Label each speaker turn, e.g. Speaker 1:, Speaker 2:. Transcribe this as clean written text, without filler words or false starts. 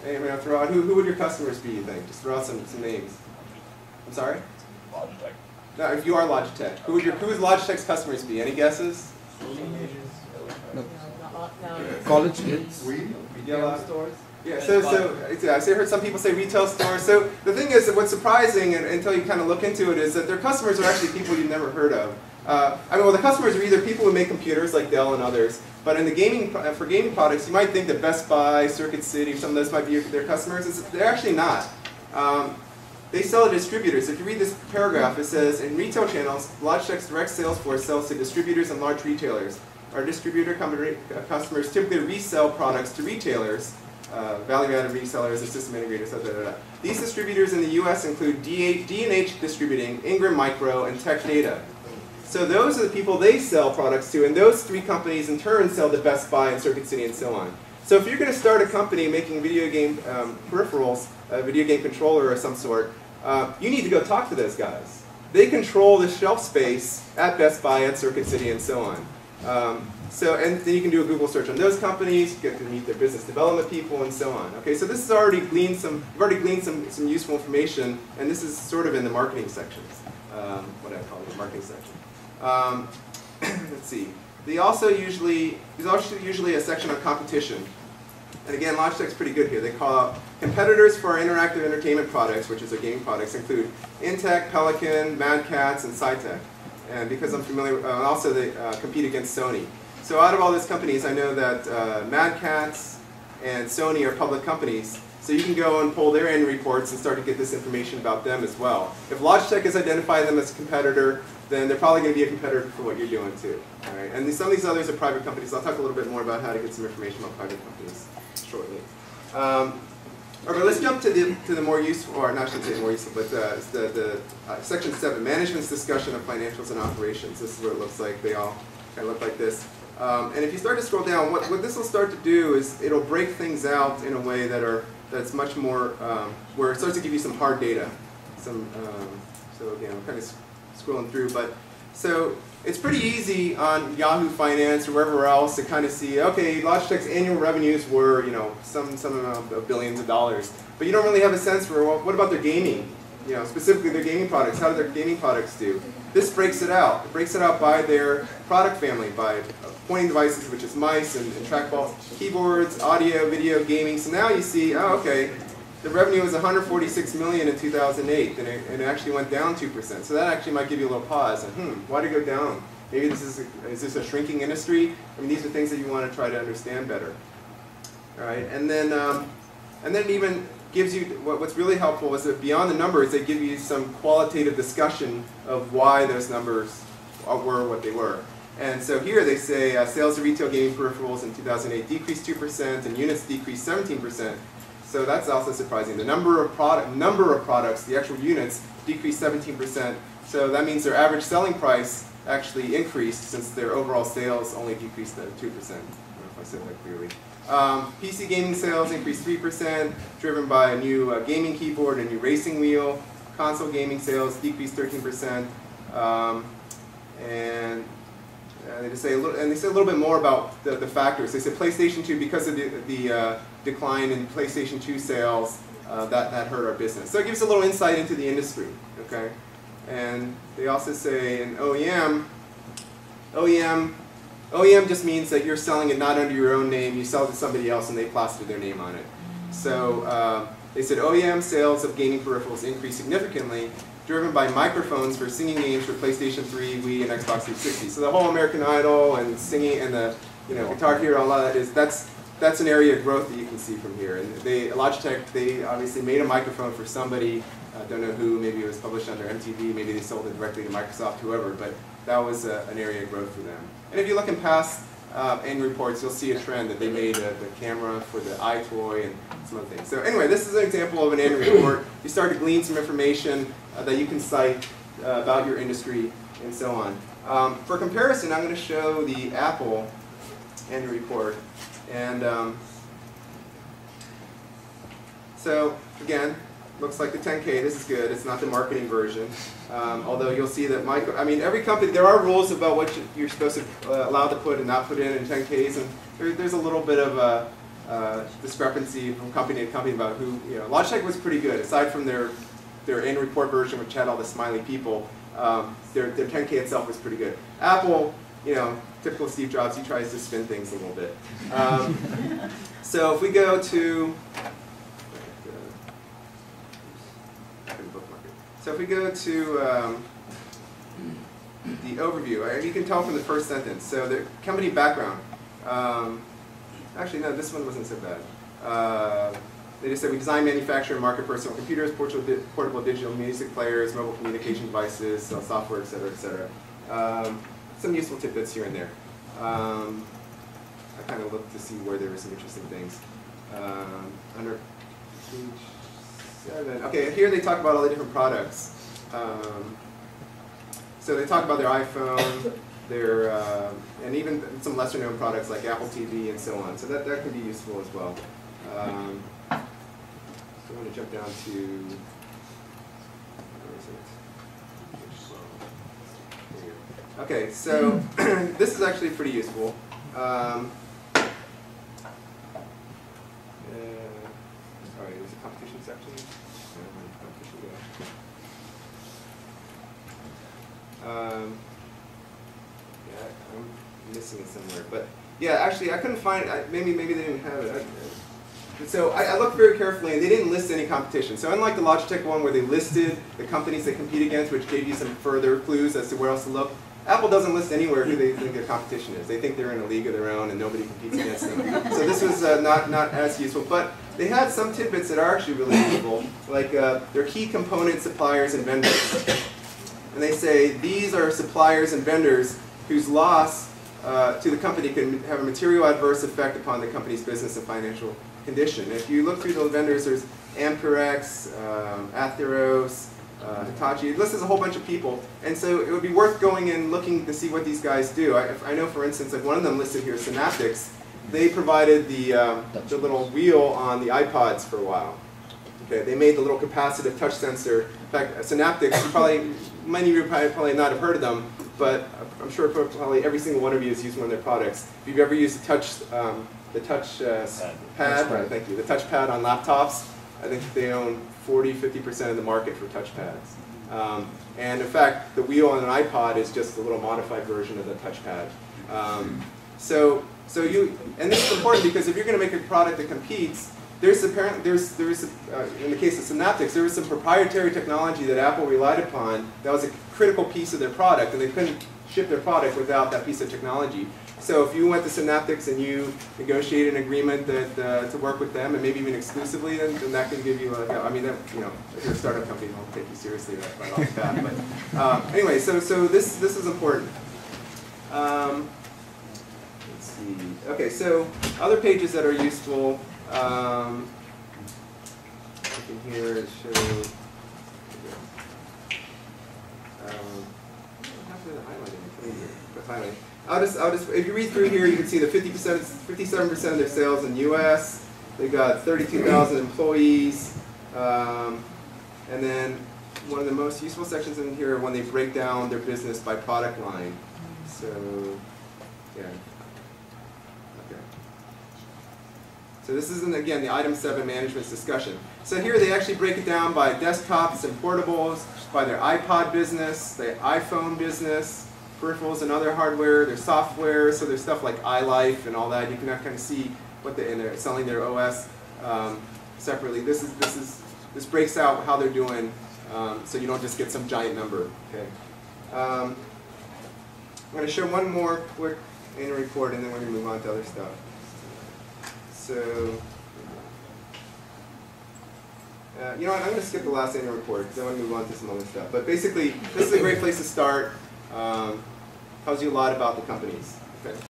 Speaker 1: Anybody want to throw out? Who would your customers be, you think? Just throw out some names. I'm sorry?
Speaker 2: Logitech.
Speaker 1: No, if you are Logitech, who would Logitech's customers be? Any guesses?
Speaker 3: No. College kids.
Speaker 1: Retail stores? Yeah, I heard some people say retail stores. So the thing is, that what's surprising, until you kind of look into it, is that their customers are actually people you've never heard of. The customers are either people who make computers like Dell and others, but in the for gaming products, you might think that Best Buy, Circuit City, some of those might be their customers. They're actually not. They sell to distributors. If you read this paragraph, it says, in retail channels, Logitech's direct sales force sells to distributors and large retailers. Our distributor customers typically resell products to retailers, value-added resellers, and system integrators, These distributors in the US include D&H Distributing, Ingram Micro, and Tech Data. So those are the people they sell products to, and those three companies in turn sell to Best Buy and Circuit City and so on. So if you're going to start a company making video game peripherals, a video game controller of some sort, you need to go talk to those guys. They control the shelf space at Best Buy, at Circuit City, and so on. And then you can do a Google search on those companies, get to meet their business development people, and so on. Okay, so this has already gleaned some useful information, and this is sort of in the marketing sections, what I call the marketing section. Let's see. There's also usually a section on competition. And again, Logitech's pretty good here. They call out competitors for our interactive entertainment products, which is our gaming products, include Mtech, Pelican, Mad Catz, and Cytec. And because I'm familiar, also they compete against Sony. So out of all these companies, I know that Mad Catz and Sony are public companies. So you can go and pull their annual reports and start to get this information about them as well. If Logitech has identified them as a competitor, then they're probably going to be a competitor for what you're doing too. All right? And some of these others are private companies. I'll talk a little bit more about how to get some information about private companies shortly. Okay, let's jump to the more useful, or not, I shouldn't say more useful, but the section 7, management's discussion of financials and operations. This is what it looks like. They all kind of look like this. And if you start to scroll down, what this will start to do is it'll break things out in a way that's much more, where it starts to give you some hard data. So again, I'm kind of scrolling through, but so it's pretty easy on Yahoo Finance or wherever else to kind of see, okay, Logitech's annual revenues were, some amount of billions of dollars, but you don't really have a sense for, well, what about their gaming? Specifically their gaming products. How do their gaming products do? This breaks it out. It breaks it out by their product family, by pointing devices, which is mice and trackballs, keyboards, audio, video, gaming. So now you see, oh, okay, the revenue was $146 million in 2008, and it actually went down 2%. So that actually might give you a little pause. And, why did it go down? Maybe is this a shrinking industry? I mean, these are things that you want to try to understand better. All right, and then it even gives you, what's really helpful is that beyond the numbers, they give you some qualitative discussion of why those numbers were what they were. And so here they say sales of retail gaming peripherals in 2008 decreased 2% and units decreased 17%. So that's also surprising. The number of products, the actual units, decreased 17%. So that means their average selling price actually increased since their overall sales only decreased 2%. I don't know if I said that clearly. PC gaming sales increased 3%, driven by a new gaming keyboard, a new racing wheel. Console gaming sales decreased 13%. They say a little bit more about the factors. They said PlayStation 2, because of the decline in PlayStation 2 sales, that hurt our business. So it gives a little insight into the industry. Okay, and they also say in OEM just means that you're selling it not under your own name. You sell it to somebody else, and they plaster their name on it. So they said OEM sales of gaming peripherals increased significantly, driven by microphones for singing games for PlayStation 3, Wii, and Xbox 360. So the whole American Idol and singing and the Guitar Hero, all of that that's an area of growth that you can see from here. And Logitech, they obviously made a microphone for somebody. I don't know who. Maybe it was published under MTV. Maybe they sold it directly to Microsoft, whoever. But that was an area of growth for them. And if you look in past annual reports, you'll see a trend that they made the camera for the iToy and some other things. So anyway, this is an example of an annual report. You start to glean some information that you can cite about your industry and so on. For comparison, I'm going to show the Apple annual report. And so again, looks like the 10K. This is good. It's not the marketing version. Although you'll see that every company, there are rules about what you're supposed to allow to put and not put in 10Ks, and there's a little bit of discrepancy from company to company about who, Logitech was pretty good. Aside from their annual report version, which had all the smiley people, their 10K itself was pretty good. Apple, typical Steve Jobs, he tries to spin things a little bit. So if we go to, so if we go to the overview, you can tell from the first sentence. So the company background. Actually, no, this one wasn't so bad. They just said we design, manufacture, and market personal computers, portable digital music players, mobile communication devices, sell software, et cetera, et cetera. Some useful tidbits here and there. I kind of looked to see where there were some interesting things. Under page 7, okay, here they talk about all the different products. So they talk about their iPhone, their, and even some lesser known products like Apple TV and so on. So that can be useful as well. So I'm going to jump down to, where is it? Okay, so this is actually pretty useful. Sorry, there's a competition section. Yeah, I'm missing it somewhere, but yeah, actually I couldn't find it. Maybe they didn't have it. So I looked very carefully, and they didn't list any competition. So unlike the Logitech one where they listed the companies they compete against, which gave you some further clues as to where else to look, Apple doesn't list anywhere who they think their competition is. They think they're in a league of their own and nobody competes against them. So this was not as useful. But they had some tidbits that are actually really useful, like their key component suppliers and vendors. And they say these are suppliers and vendors whose loss to the company can have a material adverse effect upon the company's business and financial condition. If you look through those vendors, there's Amperex, Atheros, Hitachi. It lists a whole bunch of people, and so it would be worth going and looking to see what these guys do. I know, for instance, like one of them listed here, Synaptics. They provided the little wheel on the iPods for a while. Okay, they made the little capacitive touch sensor. In fact, Synaptics, many of you probably not have heard of them, but I'm sure probably every single one of you has used one of their products. If you've ever used the touch pad, thank you, the touchpad on laptops, I think they own 40–50% of the market for touchpads. And in fact, the wheel on an iPod is just a little modified version of the touchpad. And this is important because if you're going to make a product that competes, in the case of Synaptics, there was some proprietary technology that Apple relied upon that was a critical piece of their product, and they couldn't ship their product without that piece of technology. So if you went to Synaptics and you negotiated an agreement that to work with them, and maybe even exclusively, then that can give you if you're a startup company, they'll take you seriously right off the bat. But anyway, so this is important. Let's see. Okay, so other pages that are useful. In here show. I'll just, if you read through here, you can see the 57% of their sales in the U.S. They've got 32,000 employees, and then one of the most useful sections in here when they break down their business by product line. So, yeah. Okay. So this is, again, the item 7 management's discussion. So here they actually break it down by desktops and portables, by their iPod business, their iPhone business, peripherals and other hardware, their software, so there's stuff like iLife and all that. You can kind of see what they're selling their OS separately. This breaks out how they're doing, so you don't just get some giant number. Okay. I'm going to show one more quick annual report, and then we're going to move on to other stuff. So, you know what? I'm going to skip the last annual report because I want to move on to some other stuff. But basically, this is a great place to start. Tells you a lot about the companies. Okay.